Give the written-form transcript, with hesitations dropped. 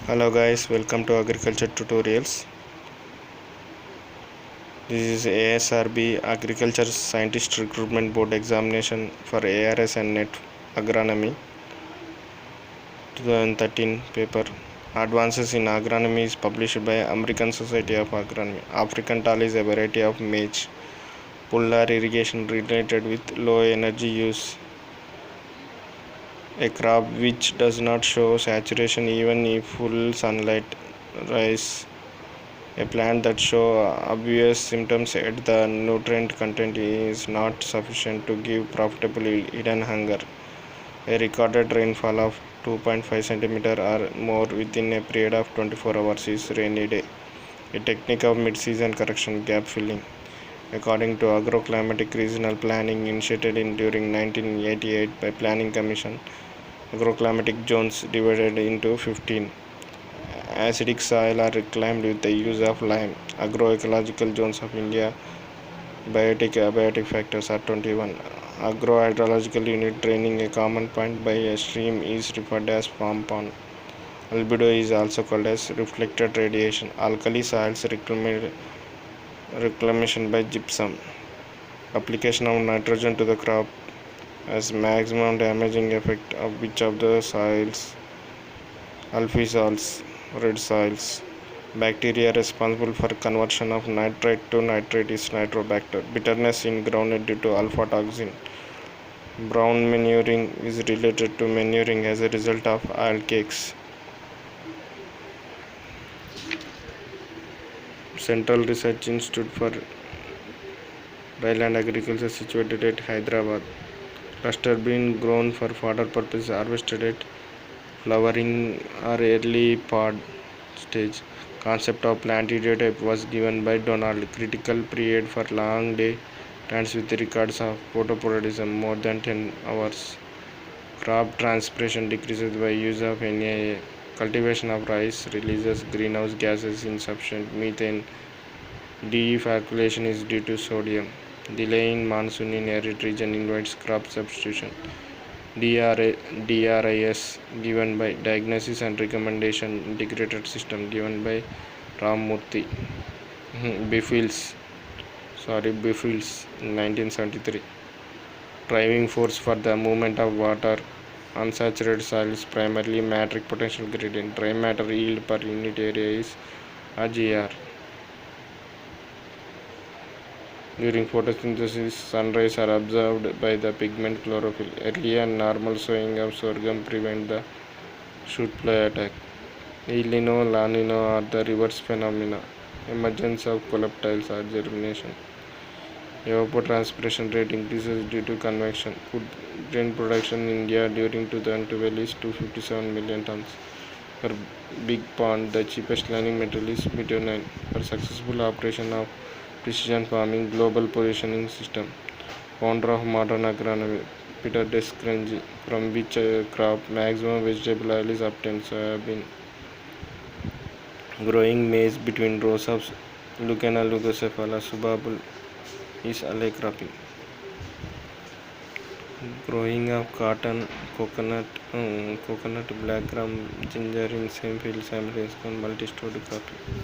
Hello guys, welcome to Agriculture Tutorials. This is ASRB Agriculture Scientist Recruitment Board examination for ARS and NET Agronomy 2013 paper. Advances in Agronomy is published by American Society of Agronomy. African tall is a variety of maize. Polar irrigation related with low energy use. A crop which does not show saturation even if full sunlight. Rice, a plant that shows obvious symptoms at the nutrient content is not sufficient to give profitable hidden hunger. A recorded rainfall of 2.5 cm or more within a period of 24 hours is rainy day. A technique of mid-season correction, gap filling. According to Agroclimatic Regional Planning initiated during 1988 by Planning Commission, agroclimatic zones divided into 15. Acidic soil are reclaimed with the use of lime. Agroecological zones of India, biotic abiotic factors are 21. Agrohydrological unit draining a common point by a stream is referred as farm pond. Albedo is also called as reflected radiation. Alkali soils reclamation by gypsum. Application of nitrogen to the crop has maximum damaging effect of which of the soils? Alphisols, red soils. Bacteria responsible for conversion of nitrate to nitrate is Nitrobacter. Bitterness in groundnut due to alpha toxin. Brown manuring is related to manuring as a result of oil cakes. Central Research Institute for Dryland Agriculture situated at Hyderabad. Cluster bean grown for fodder purposes harvested at flowering or early pod stage. Concept of plant idiotype was given by Donald. Critical period for long day plants with records of photoprodism more than 10 hours. Crop transpiration decreases by use of NAA. Cultivation of rice releases greenhouse gases insufficient methane. Defalculation is due to sodium. Delay in monsoon in arid region invites crop substitution. DRIS given by Diagnosis and Recommendation Integrated System given by Ramurthy. Befields 1973. Driving force for the movement of water. Unsaturated soils primarily matrix potential gradient. Dry matter yield per unit area is AGR. During photosynthesis, sunrays are absorbed by the pigment chlorophyll. Early and normal sowing of sorghum prevent the shoot fly attack. El Nino, La Nino are the reverse phenomena. Emergence of colleptiles or germination. Evapotranspiration rate increases due to convection. Food grain production in India during 2012 is 257 million tons. For big pond, the cheapest lining material is bitumen. For successful operation of precision farming global positioning system. Founder of modern agronomy, Peter Descrengi, from which crop maximum vegetable oil is obtained. Soybean. Growing maize between rows of Lucena leucocephala subabul is alley cropping. Growing of cotton, coconut, black gram, ginger in same field simultaneously multi-stored cropping.